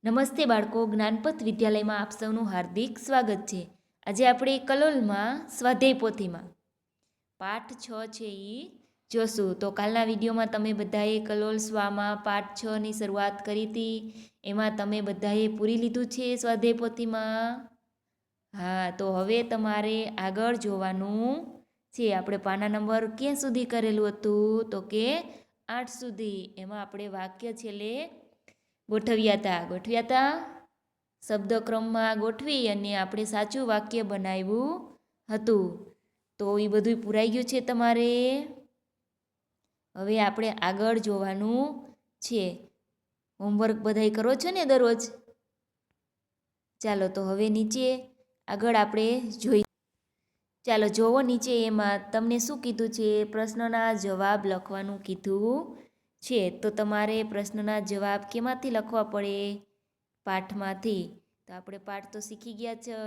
નમસ્તે બાળકો, જ્ઞાનપથ વિદ્યાલયમાં આપ સૌનું હાર્દિક સ્વાગત છે। આજે આપણે કલોલમાં સ્વાધ્યાય પોથીમાં પાઠ 6 છે એ જોશું। તો કાલના વિડીયોમાં તમે બધાએ કલોલ સ્વામાં પાઠ 6ની શરૂઆત કરી હતી, એમાં તમે બધાએ પૂરી લીધું છે સ્વાધ્યાય પોથીમાં? હા, તો હવે તમારે આગળ જોવાનું છે। આપણે પાના નંબર ક્યાં સુધી કરેલું હતું? તો કે 8 સુધી। એમાં આપણે વાક્ય છેલ્લે ગોઠવ્યા હતા શબ્દક્રમમાં ગોઠવી અને આપણે સાચું વાક્ય બનાવ્યું હતું। તો એ બધું પૂરાઈ ગયું છે તમારે। હવે આપણે આગળ જોવાનું છે। હોમવર્ક બધાય કરો છો ને દરરોજ? ચાલો તો હવે નીચે આગળ આપણે જોઈએ। ચાલો જોવો નીચે, એમાં તમને શું કીધું છે? પ્રશ્નના જવાબ લખવાનું કીધું છે। તો તમારે પ્રશ્નના જવાબ કેમાંથી લખવા પડે? પાઠમાંથી। તો આપણે પાઠ તો શીખી ગયા છે।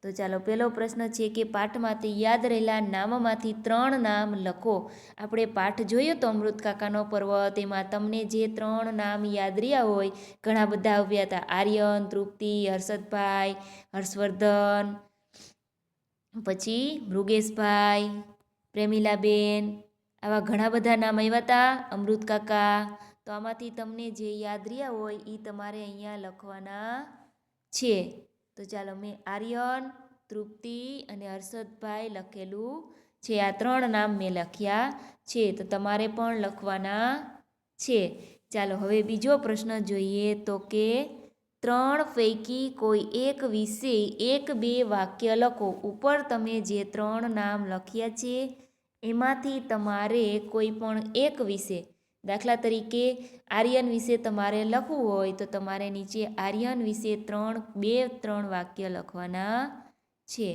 તો ચાલો પહેલો પ્રશ્ન છે કે પાઠમાંથી યાદ રહેલા નામમાંથી 3 નામ લખો। આપણે પાઠ જોયો તો અમૃત કાકાનો પર્વત, એમાં તમને જે 3 નામ યાદ રહ્યા હોય, ઘણા બધા આવ્યા હતા, આર્યન, તૃપ્તિ, હર્ષદભાઈ, હર્ષવર્ધન, પછી મૃગેશભાઈ, પ્રેમીલાબેન, આવા ઘણા બધા નામ આવ્યા હતા, અમૃત કાકા। તો આમાંથી તમને જે યાદ રહ્યા હોય એ તમારે અહીંયા લખવાના છે। તો ચાલો મેં આર્યન, તૃપ્તિ અને હર્ષદભાઈ લખેલું છે। આ 3 નામ મેં લખ્યા છે, તો તમારે પણ લખવાના છે। ચાલો હવે બીજો પ્રશ્ન જોઈએ। તો કે 3 પૈકી કોઈ એક વિશે 1-2 વાક્ય લખો। ઉપર તમે જે 3 નામ લખ્યા છે એમાંથી તમારે કોઈ પણ એક વિશે, દાખલા તરીકે આર્યન વિશે તમારે લખવું હોય તો તમારે નીચે આર્યન વિશે 2-3 વાક્ય લખવાના છે।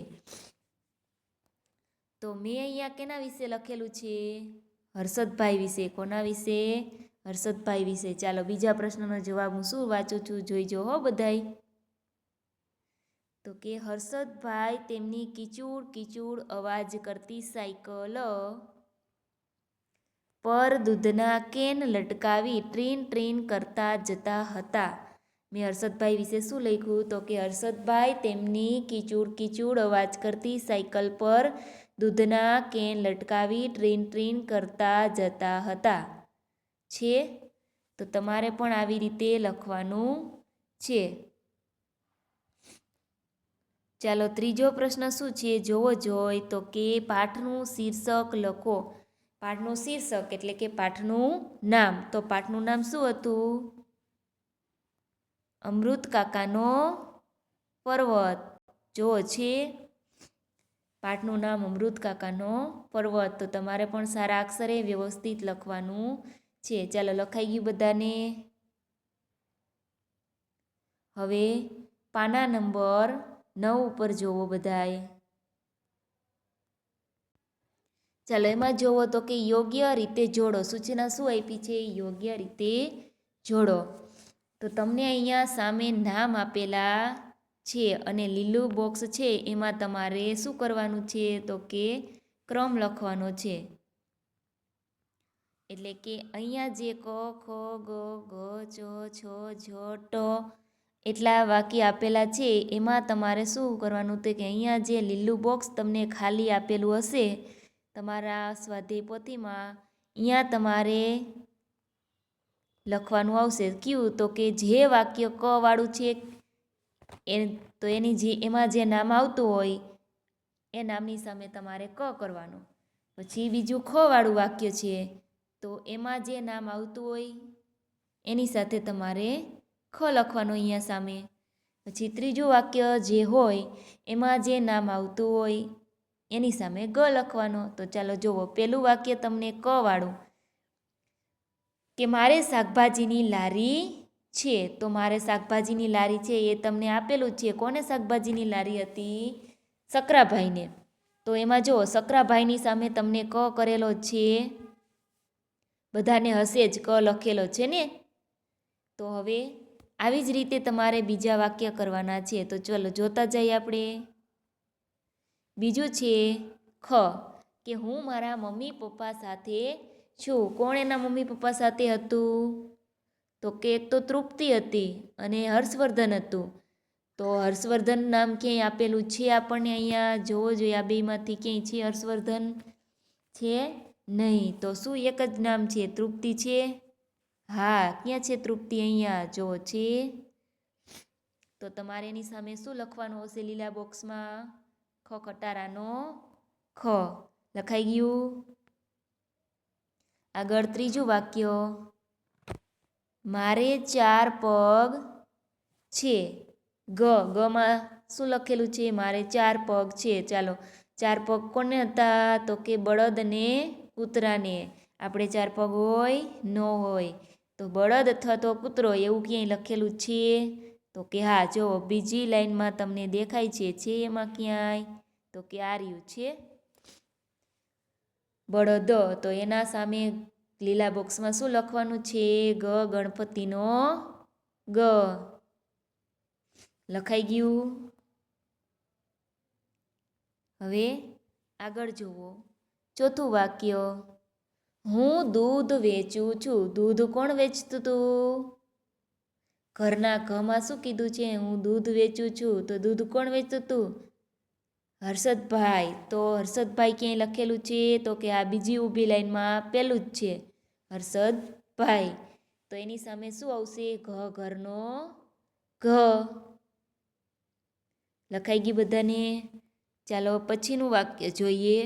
તો મેં અહીંયા કેના વિશે લખેલું છે? હર્ષદભાઈ વિશે। કોના વિશે? હર્ષદભાઈ વિશે। ચાલો બીજા પ્રશ્નનો જવાબ હું શું વાંચું છું જોઈજો હો બધાય। તો કે હર્ષદભાઈ તેમની કીચૂડ કીચૂડ અવાજ કરતી સાયકલ પર દૂધના કેન લટકાવી ટ્રીન ટ્રીન કરતા જતા હતા। મેં હર્ષદભાઈ વિશે શું લખ્યું? તો કે હર્ષદભાઈ તેમની કીચૂડ કીચૂડ અવાજ કરતી સાયકલ પર દૂધના કેન લટકાવી ટ્રીન ટ્રીન કરતા જતા હતા છે। તો તમારે પણ આવી રીતે લખવાનું છે। ચાલો ત્રીજો પ્રશ્ન શું છે જોવો જોઈ। તો કે પાઠનું શીર્ષક લખો। પાઠનું શીર્ષક એટલે કે પાઠનું નામ। તો પાઠનું નામ શું હતું? અમૃત કાકાનો પર્વત। જો છે પાઠનું નામ અમૃત કાકાનો પર્વત। તો તમારે પણ સારા અક્ષરે વ્યવસ્થિત લખવાનું છે। ચાલો લખાઈ ગયું બધાને? હવે પાના નંબર 9 ઉપર જોવો બધાએ। ચાલો એમાં જોવો તો કે યોગ્ય રીતે જોડો। સૂચના શું આપી છે? યોગ્ય રીતે જોડો। તો તમને અહીંયા સામે નામ આપેલા છે અને લીલું બોક્સ છે એમાં તમારે શું કરવાનું છે? તો કે ક્રમ લખવાનો છે। એટલે કે અહીંયા જે ક, ખ, ગ, ઘ, ચ, છ, જ, ટ એટલા વાક્ય આપેલા છે એમાં તમારે શું કરવાનું? તો કે અહીંયા જે લીલું બોક્સ તમને ખાલી આપેલું હશે તમારા સ્વાધ્યાય પોથીમાં, અહીંયા તમારે લખવાનું આવશે। કયું? તો કે જે વાક્ય ક વાળું છે તો એમાં જે નામ આવતું હોય એ નામની સામે તમારે ક કરવાનું। પછી બીજું ખ વાળું વાક્ય છે તો એમાં જે નામ આવતું હોય એની સાથે તમારે ખ લખવાનું અહીંયા સામે। પછી ત્રીજું વાક્ય જે હોય એમાં જે નામ આવતું હોય એની સામે ગ લખવાનો। તો ચાલો જુઓ, પહેલું વાક્ય તમને ક વાળું કે મારે શાકભાજીની લારી છે। તો મારે શાકભાજીની લારી છે એ તમને આપેલું છે। કોને શાકભાજીની લારી હતી? સકરાભાઈને। તો એમાં જુઓ સકરાભાઈની સામે તમને ક કરેલો છે, બધાને હશે જ ક લખેલો છે ને। તો હવે આવી જ રીતે તમારે બીજા વાક્ય કરવાના છે। તો ચલો જોતા જઈએ આપણે। બીજું છે ખ કે હું મારા મમ્મી પપ્પા સાથે છું। કોણ એના મમ્મી પપ્પા સાથે હતું? તો કે એક તો તૃપ્તિ હતી અને હર્ષવર્ધન હતું. તો હર્ષવર્ધન નામ ક્યાંય આપેલું છે આપણને અહીંયા જોવો જોઈએ, આ બેમાંથી ક્યાંય છે હર્ષવર્ધન? છે નહીં. તો શું એક જ નામ છે? તૃપ્તિ છે? હા, ક્યાં છે તૃપ્તિ? અહીંયા જો છે. તો તમારે એની સામે શું લખવાનું હશે લીલા બોક્સમાં? ખ ખટારાનો ખ લખાઈ ગયું. આગળ ત્રીજું વાક્ય, મારે 4 પગ છે. ગમાં શું લખેલું છે? મારે 4 પગ છે. ચાલો, 4 પગ કોને હતા? તો કે બળદ અને કૂતરાને. આપણે 4 પગ હોય ન હોય? તો બળદ અથવા તો કૂતરો એવું ક્યાંય લખેલું છે? તો કે હા, જો બીજી લાઈનમાં તમને દેખાય છે એમાં ક્યાંય? તો કે આ રહ્યું છે બળદ. તો એના સામે લીલા બોક્સમાં શું લખવાનું છે? ગ ગણપતિનો ગ લખાઈ ગયું. હવે આગળ જુઓ, ચોથું વાક્ય, હું દૂધ વેચું છું. દૂધ કોણ વેચતું હતું? ઘરના ઘમાં શું કીધું છે? હું દૂધ વેચું છું. તો દૂધ કોણ વેચતું હતું? હર્ષદભાઈ. તો હર્ષદભાઈ ક્યાંય લખેલું છે? તો કે આ બીજી ઊભી લાઈનમાં પેલું જ છે, હર્ષદભાઈ. તો એની સામે શું આવશે? ઘરનો ઘ લખાઈ ગઈ બધાને. ચાલો પછીનું વાક્ય જોઈએ.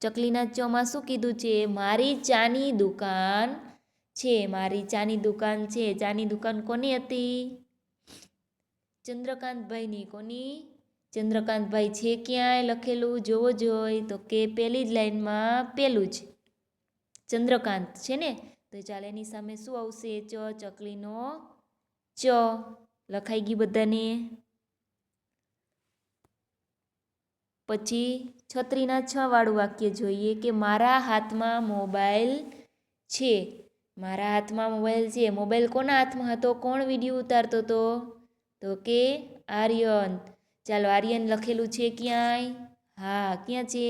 ચકલીના ચોમાં શું કીધું છે? મારી ચાની દુકાન છે. મારી ચાની દુકાન છે. ચાની દુકાન કોની હતી? ચંદ્રકાંતભાઈની. કોની? ચંદ્રકાંતભાઈ. છે ક્યાંય લખેલું? જોવો જોઈએ. તો કે પહેલી જ લાઈનમાં પેલું જ ચંદ્રકાંત છે ને. તો ચાલો એની સામે શું આવશે? ચકલીનો ચ લખાઈ ગઈ બધાને. પછી છત્રીના 6 વાળું વાક્ય જોઈએ કે મારા હાથમાં મોબાઈલ છે. મારા હાથમાં મોબાઈલ છે. મોબાઈલ કોના હાથમાં હતો? કોણ વિડીયો ઉતારતો હતો? તો કે આર્યન. ચાલો, આર્યન લખેલું છે ક્યાંય? હા, ક્યાં છે?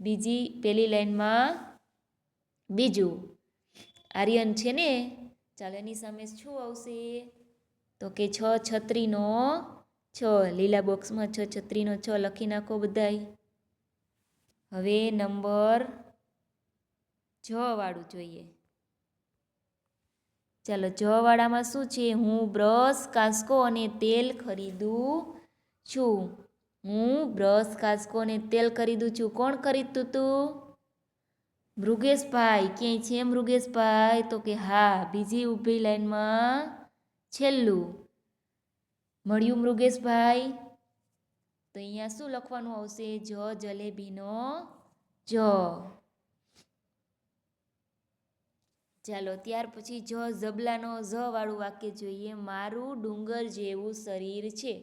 બીજી પહેલી લાઈનમાં બીજું આર્યન છે ને. ચાલો એની સામે શું આવશે? તો કે છત્રીનો છ. લીલા બોક્સમાં છત્રીનો છ લખી નાખો બધાય. હવે નંબર જ વાળું જોઈએ. ચાલો, જ વાળામાં શું છે? હું બ્રશ, કાંસકો અને તેલ ખરીદું છું. હું બ્રશ, કાંસકો અને તેલ ખરીદું છું. કોણ ખરીદતું હતું? મૃગેશભાઈ. ક્યાંય છે મૃગેશભાઈ? તો કે હા, બીજી ઊભી લાઈનમાં છેલ્લું મળ્યું મૃગેશભાઈ. તો અહીંયા શું લખવાનું આવશે? જલેબીનો જ. ચાલો, ત્યાર પછી જબલાનો જ વાળું વાક્ય જોઈએ. મારું ડુંગર જેવું શરીર છે.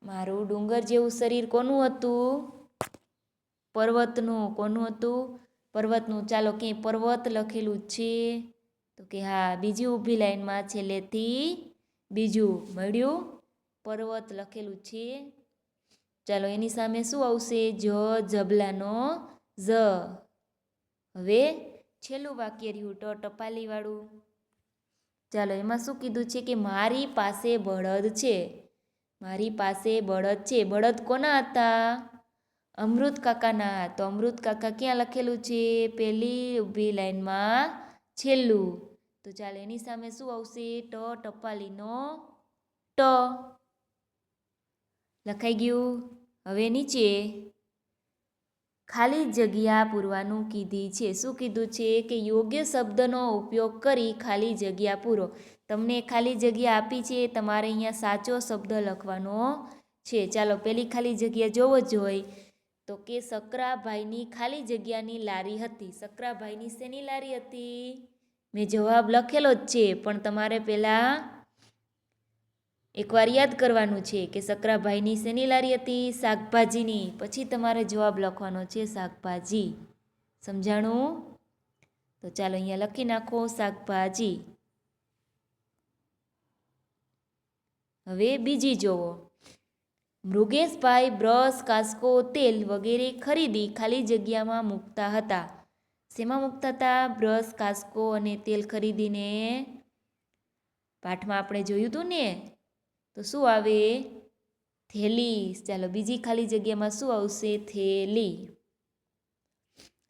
મારું ડુંગર જેવું શરીર કોનું હતું? પર્વતનું. કોનું હતું? પર્વતનું. ચાલો, ક્યાંય પર્વત લખેલું છે? તો કે હા, બીજી ઊભી લાઈનમાં છેલ્લેથી બીજું મળ્યું પર્વત લખેલું છે. ચાલો, એની સામે શું આવશે? જબલાનો જ. હવે છેલ્લું વાક્ય રહ્યું ટપાલી વાળું. ચાલો, એમાં શું કીધું છે? કે મારી પાસે બળદ છે. મારી પાસે બળદ છે. બળદ કોના હતા? અમૃત કાકાના. તો અમૃત કાકા ક્યાં લખેલું છે? પહેલી ઊભી લાઈનમાં છેલ્લું. તો ચાલો, એની સામે શું આવશે? ટપાલીનો ટ લખાઈ ગયું. હવે નીચે ખાલી જગ્યા પૂરવાનું કીધી છે. શું કીધું છે? કે યોગ્ય શબ્દનો ઉપયોગ કરી ખાલી જગ્યા પૂરો. તમને ખાલી જગ્યા આપી છે, તમારે અહીંયા સાચો શબ્દ લખવાનો છે. ચાલો, પેલી ખાલી જગ્યા જોવો જ હોય. તો કે સકરાભાઈની ખાલી જગ્યાની લારી હતી. સકરાભાઈની શેની લારી હતી? મેં જવાબ લખેલો જ છે, પણ તમારે પહેલાં એકવાર યાદ કરવાનું છે કે સકરાભાઈની શેની લારી હતી? શાકભાજીની. પછી તમારે જવાબ લખવાનો છે શાકભાજી. સમજાણું? તો ચાલો અહીંયા લખી નાખો શાકભાજી. હવે બીજી જોવો. મૃગેશભાઈ બ્રશ, કાંસકો, તેલ વગેરે ખરીદી ખાલી જગ્યામાં મૂકતા હતા. શેમાં મૂકતા હતા? બ્રશ, કાંસકો અને તેલ ખરીદીને. પાઠમાં આપણે જોયું હતું ને, તો શું આવે? થેલી. ચાલો બીજી ખાલી જગ્યામાં શું આવશે? થેલી.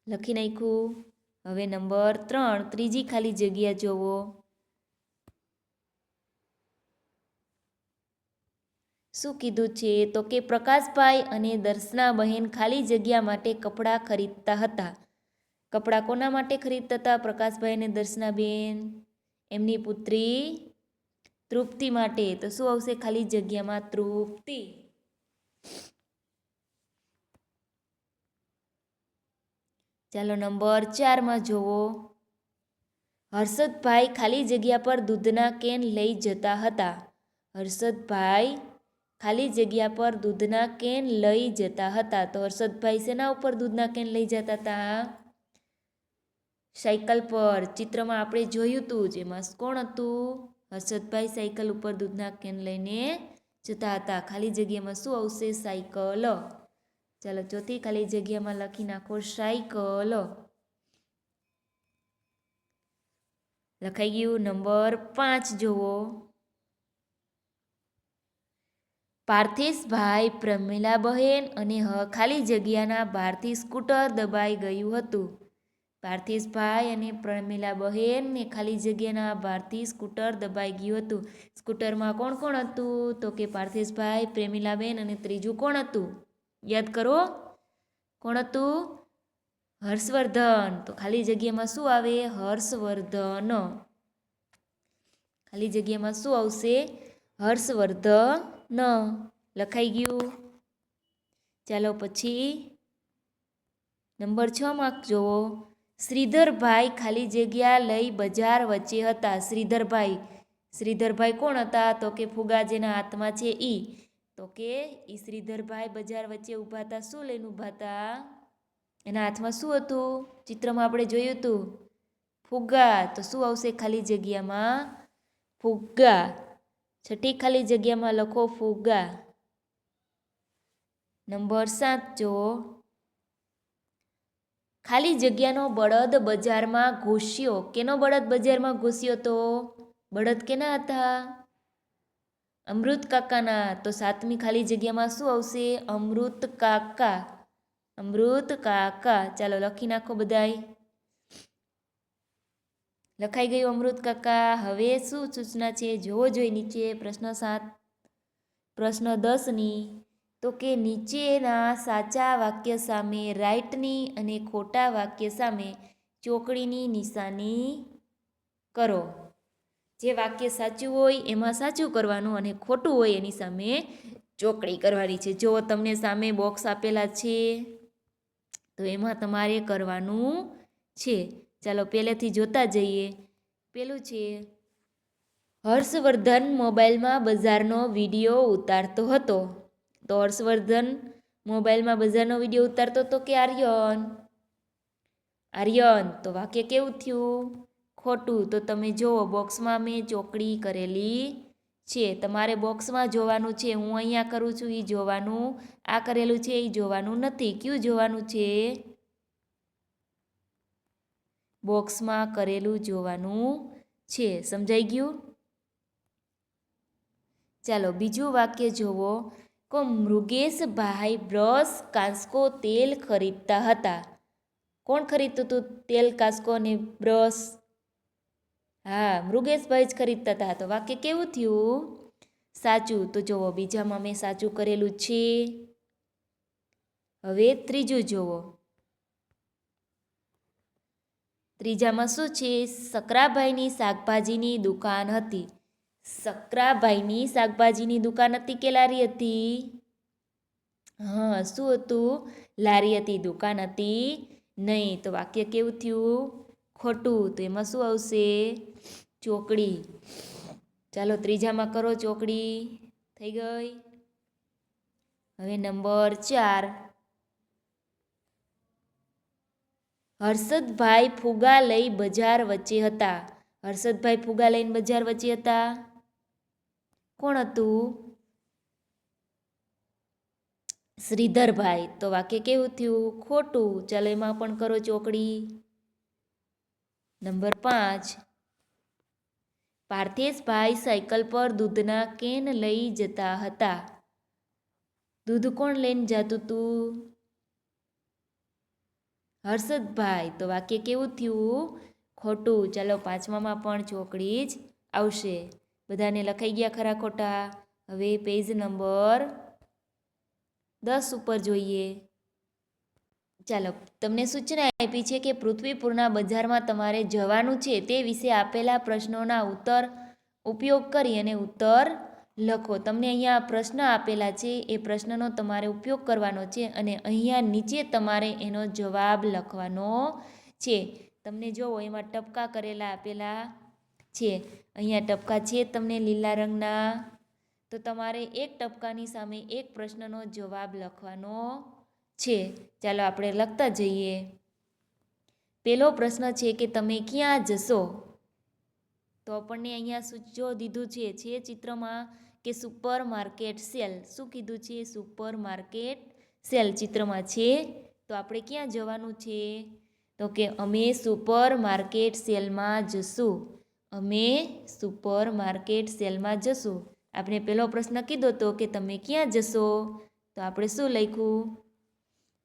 લખી નાખ્યું. હવે નંબર 3, ત્રીજી ખાલી જગ્યા જોવો. શું કીધું છે? તો કે પ્રકાશભાઈ અને દર્શનાબહેન ખાલી જગ્યા માટે કપડાં ખરીદતા હતા. કપડાં કોના માટે ખરીદતા હતા પ્રકાશભાઈ અને દર્શનાબેન? એમની પુત્રી તૃપ્તિ માટે. તો શું આવશે ખાલી જગ્યામાં? તૃપ્તિ. ચાલો નંબર 4માં જોવો. હર્ષદભાઈ ખાલી જગ્યા પર દૂધના કેન લઈ જતા હતા. હર્ષદભાઈ ખાલી જગ્યા પર દૂધના કેન લઈ જતા હતા. તો હર્ષદભાઈ શેના ઉપર દૂધના કેન લઈ જતા હતા? સાયકલ પર. ચિત્રમાં આપણે જોયું હતું, જેમાં કોણ હતું? હર્ષદભાઈ સાયકલ ઉપર દૂધના કેન લઈને જતા હતા. ખાલી જગ્યામાં શું આવશે? સાયકલ. ચાલો ચોથી ખાલી જગ્યામાં લખી નાખો સાયકલ. લખાઈ ગયું. નંબર 5 જુઓ. પાર્થેશભાઈ, પ્રમીલાબહેન અને ખાલી જગ્યાના બહારથી સ્કૂટર દબાઈ ગયું હતું. પાર્થેશભાઈ અને પ્રમીલાબહેન ને ખાલી જગ્યાના બહારથી સ્કૂટર દબાઈ ગયું હતું. સ્કૂટરમાં કોણ કોણ હતું? તો કે પાર્થેશભાઈ, પ્રેમીલાબેન અને ત્રીજું કોણ હતું? યાદ કરો. કોણ હતું? હર્ષવર્ધન. તો ખાલી જગ્યામાં શું આવે? હર્ષવર્ધન. ખાલી જગ્યામાં શું આવશે? હર્ષવર્ધન. લખાઈ ગયું. ચાલો પછી નંબર 6માં જોવો. શ્રીધરભાઈ ખાલી જગ્યા લઈ બજાર વચ્ચે હતા. શ્રીધરભાઈ કોણ હતા? તો કે ફુગા જેના હાથમાં છે ઈ. તો કે ઈ શ્રીધરભાઈ બજાર વચ્ચે ઊભા હતા. શું લઈને ઊભા હતા? એના હાથમાં શું હતું? ચિત્રમાં આપણે જોયું હતું, ફુગ્ગા. તો શું આવશે ખાલી જગ્યામાં? ફુગ્ગા. છઠ્ઠી ખાલી જગ્યામાં લખો ફુગ્ગા. નંબર 7 જુઓ. ખાલી જગ્યાનો બળદ બજારમાં ઘૂસ્યો. કેનો બળદ બજારમાં ઘૂસ્યો તો? બળદ કેના હતા? અમૃત કાકાના. તો 7મી ખાલી જગ્યામાં શું આવશે? અમૃત કાકા. અમૃત કાકા. ચાલો લખી નાખો બધાય. લખાઈ ગયું અમૃત કાકા. હવે શું સૂચના છે જોવો જોઈએ નીચે. પ્રશ્ન 7. પ્રશ્ન 10ની. તો કે નીચેના સાચા વાક્ય સામે રાઈટની અને ખોટા વાક્ય સામે ચોકડીની નિશાની કરો. જે વાક્ય સાચું હોય એમાં સાચું કરવાનું અને ખોટું હોય એની સામે ચોકડી કરવાની છે. જો તમને સામે બોક્સ આપેલા છે તો એમાં તમારે કરવાનું છે. ચાલો પહેલેથી જોતા જઈએ. પેલું છે, હર્ષવર્ધન મોબાઈલમાં બજારનો વિડીયો ઉતારતો હતો. તો હર્ષવર્ધન મોબાઈલમાં બજારનો વિડીયો ઉતારતો હતો કે આર્યન? આર્યન. તો વાક્ય કેવું થયું? ખોટું. તો તમે જુઓ, બોક્સમાં મેં ચોકડી કરેલી છે. તમારે બોક્સમાં જોવાનું છે. હું અહીંયા કરું છું એ જોવાનું. આ કરેલું છે એ જોવાનું નથી. કયું જોવાનું છે? બોક્સમાં કરેલું જોવાનું છે. સમજાઈ ગયું? ચાલો બીજું વાક્ય જોવો. કો મૃગેશભાઈ બ્રશ, કાંસકો, તેલ ખરીદતા હતા. કોણ ખરીદતું હતું તેલ, કાંસકો અને બ્રશ? હા, મૃગેશભાઈ જ ખરીદતા હતા. તો વાક્ય કેવું થયું? સાચું. તો જુઓ, બીજામાં મેં સાચું કરેલું છે. હવે ત્રીજું જુઓ. ત્રીજામાં શું છે? સકરાભાઈની શાકભાજીની દુકાન હતી. સકરાભાઈની શાકભાજીની દુકાન હતી કે લારી હતી? હા, શું હતું? લારી હતી, દુકાન હતી નહીં. તો વાક્ય કેવું થયું? ખોટું. તો એમાં શું આવશે? ચોકડી. ચાલો ત્રીજામાં કરો ચોકડી. થઈ ગઈ. હવે નંબર 4. હર્ષદભાઈ ફુગા લઈ બજાર વચ્ચે હતા. હર્ષદભાઈ ફુગા લઈને બજાર વચ્ચે હતા. કોણ હતું? શ્રીધરભાઈ. તો વાક્ય કેવું થયું? ખોટું. ચાલો એમાં પણ કરો ચોકડી. નંબર 5, પાર્થેશભાઈ સાયકલ પર દૂધના કેન લઈ જતા હતા. દૂધ કોણ લઈને જતું હતું? હર્ષદભાઈ. તો વાક્ય કેવું થયું? ખોટું. ચાલો 5મામાં પણ ચોકડી જ આવશે. બધાને લખાઈ ગયા ખરા ખોટા? હવે પેજ નંબર 10 ઉપર જોઈએ. ચાલો, તમને સૂચના આપી છે કે પૃથ્વીપુરના બજારમાં તમારે જવાનું છે તે વિશે આપેલા પ્રશ્નોના ઉત્તર ઉપયોગ કરી અને ઉત્તર લખો. તમને અહીંયા પ્રશ્ન આપેલા છે, એ પ્રશ્નનો તમારે ઉપયોગ કરવાનો છે અને અહીંયા નીચે તમારે એનો જવાબ લખવાનો છે. તમને જોવો એમાં ટપકા કરેલા આપેલા છે. અહીંયા ટપકા છે તમને લીલા રંગના. તો તમારે એક ટપકાની સામે એક પ્રશ્નનો જવાબ લખવાનો છે. ચાલો આપણે લખતા જઈએ. પહેલો પ્રશ્ન છે કે તમે ક્યાં જશો? તો આપણને અહીંયા સૂચો દીધું છે ચિત્રમાં કે સુપર માર્કેટ સેલ. શું કીધું છે? સુપર માર્કેટ સેલ ચિત્રમાં છે. તો આપણે ક્યાં જવાનું છે? તો કે અમે સુપર માર્કેટ સેલમાં જશું. અમે સુપર માર્કેટ સેલમાં જશું. આપણે પહેલો પ્રશ્ન કીધો તો કે તમે ક્યાં જશો? તો આપણે શું લખ્યું?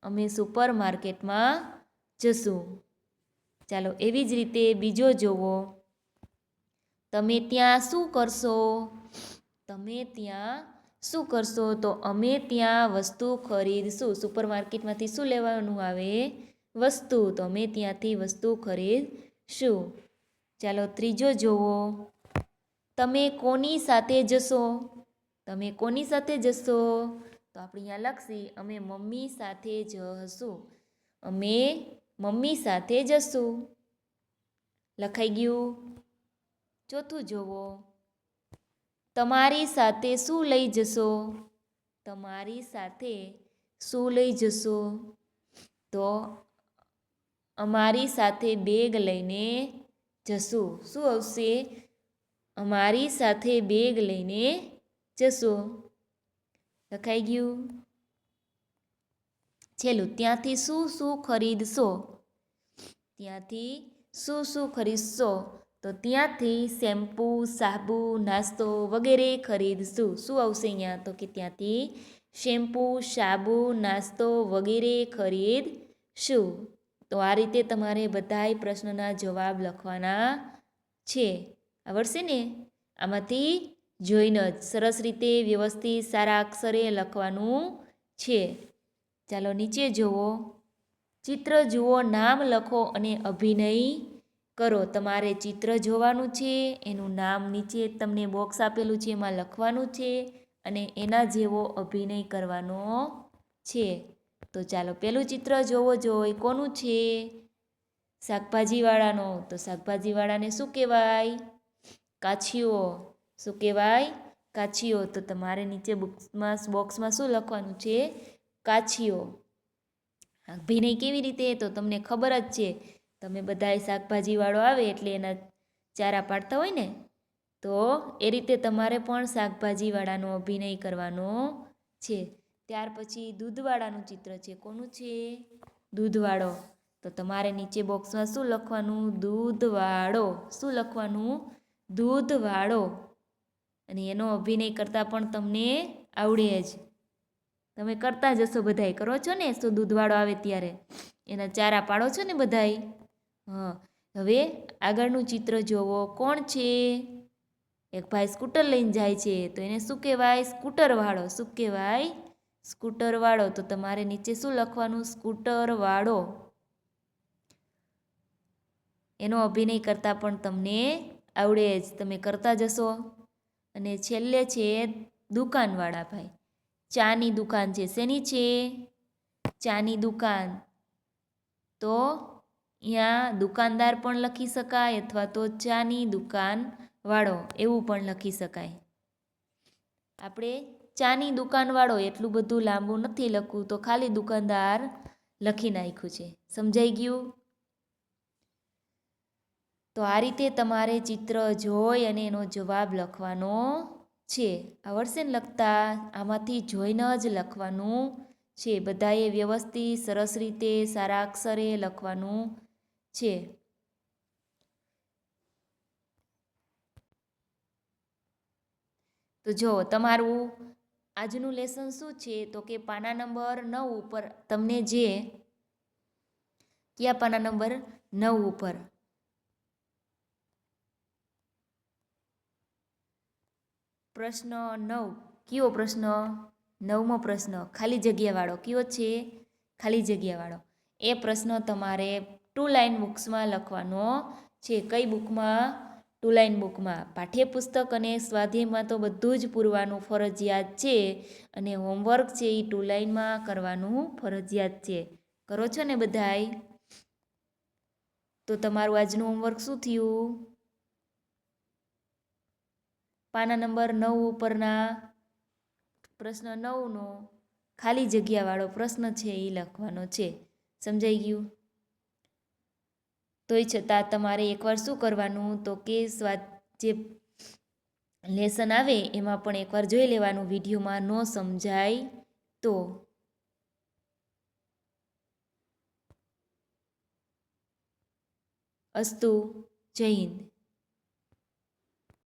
અમે સુપર માર્કેટમાં જશું. ચાલો એવી જ રીતે બીજો જોવો. તમે ત્યાં શું કરશો? તમે ત્યાં શું કરશો? તો અમે ત્યાં વસ્તુ ખરીદશું. સુપર માર્કેટમાંથી શું લેવાનું આવે? વસ્તુ. તો અમે ત્યાંથી વસ્તુ ખરીદશું. ચાલો ત્રીજો જોવો. તમે કોની સાથે જશો? તમે કોની સાથે જશો? તો આપણે અહીંયા લખશી અમે મમ્મી સાથે જશું. અમે મમ્મી સાથે જશું. લખાઈ ગયું. ચોથું જોવો. તમારી સાથે શું લઈ જશો? તમારી સાથે શું લઈ જશો? તો અમારી સાથે બેગ લઈને જશું. શું આવશે? અમારી સાથે બેગ લઈને જશું. લખાઈ ગયું. છેલ્લું, ત્યાંથી શું શું ખરીદશો? ત્યાંથી શું શું ખરીદશો? તો ત્યાંથી શેમ્પુ, સાબુ, નાસ્તો વગેરે ખરીદશું. શું આવશે અહીંયા? તો કે ત્યાંથી શેમ્પુ, સાબુ, નાસ્તો વગેરે ખરીદશું. તો આ રીતે તમારે બધાય પ્રશ્નના જવાબ લખવાના છે. આવડશે ને? આમાંથી જોઈને જ સરસ રીતે વ્યવસ્થિત સારા અક્ષરે લખવાનું છે. ચાલો નીચે જુઓ. ચિત્ર જુઓ, નામ લખો અને અભિનય કરો. તમારે ચિત્ર જોવાનું છે, એનું નામ નીચે તમને બોક્સ આપેલું છે એમાં લખવાનું છે અને એના જેવો અભિનય કરવાનો છે. તો ચાલો પહેલું ચિત્ર જોવો જોઈએ. કોનું છે? શાકભાજીવાળાનો. તો શાકભાજીવાળાને શું કહેવાય? કાછીઓ. શું કહેવાય? કાછીઓ. તો તમારે નીચે બોક્સમાં શું લખવાનું છે? કાછીઓ. અભિનય કેવી રીતે? તો તમને ખબર જ છે. તમે બધાય શાકભાજીવાળો આવે એટલે એના ચારા પાડતા હોય ને, તો એ રીતે તમારે પણ શાકભાજીવાળાનો અભિનય કરવાનો છે. ત્યાર પછી દૂધવાળાનું ચિત્ર છે. કોનું છે? દૂધવાળો. તો તમારે નીચે બોક્સમાં શું લખવાનું? દૂધવાળો. શું લખવાનું? દૂધવાળો. અને એનો અભિનય કરતાં પણ તમને આવડે જ. તમે કરતા જશો, બધાય કરો છો ને? તો દૂધવાળો આવે ત્યારે એના ચારા પાડો છો ને બધાય? હા. હવે આગળનું ચિત્ર જોવો. કોણ છે? એક ભાઈ સ્કૂટર લઈને જાય છે. તો એને શું કહેવાય? સ્કૂટરવાળો. શું કહેવાય? સ્કૂટરવાળો. તો તમારે નીચે શું લખવાનું? સ્કૂટરવાળો. એનો અભિનય કરતાં પણ તમને આવડે જ. તમે કરતા જશો. અને છેલ્લે છે દુકાનવાળા ભાઈ. ચાની દુકાન છે. શેની છે? ચાની દુકાન. તો અહીંયા દુકાનદાર પણ લખી શકાય અથવા તો ચાની દુકાનવાળો એવું પણ લખી શકાય. આપણે ચાની દુકાનવાળો એટલું બધું લાંબુ નથી લખવું, તો ખાલી દુકાનદાર લખી નાખ્યું છે. સમજાઈ ગયું? તો આ રીતે તમારે ચિત્ર જોઈ અને એનો જવાબ લખવાનો છે. આવડશે ને લખતા? આમાંથી જોઈને જ લખવાનું છે. બધાએ વ્યવસ્થિત સરસ રીતે સારા અક્ષરે લખવાનું છે. તો જો તમારું આજનું લેસન શું છે તો કે પાના નંબર 9 ઉપર તમને જે કયા પાના નંબર 9 ઉપર પ્રશ્ન 9 કયો પ્રશ્ન 9મો પ્રશ્ન ખાલી જગ્યાવાળો કયો છે ખાલી જગ્યાવાળો એ પ્રશ્ન તમારે 2 લાઇન બુક્સમાં લખવાનો છે. કઈ બુકમાં 2 લાઇન બુકમાં. પાઠ્યપુસ્તક અને સ્વાધ્યાયમાં તો બધું જ પૂરવાનું ફરજિયાત છે અને હોમવર્ક છે એ 2 લાઇનમાં કરવાનું ફરજિયાત છે. કરો છો ને બધાય? તો તમારું આજનું હોમવર્ક શું થયું? પાના નંબર 9 ઉપરના પ્રશ્ન 9નો ખાલી જગ્યાવાળો પ્રશ્ન છે એ લખવાનો છે. સમજાઈ ગયું? તોય છતાં તમારે એકવાર શું કરવાનું તો કે જે લેસન આવે એમાં પણ એકવાર જોઈ લેવાનું, વિડીયોમાં ન સમજાય તો. અસ્તુ. જય હિન્દ.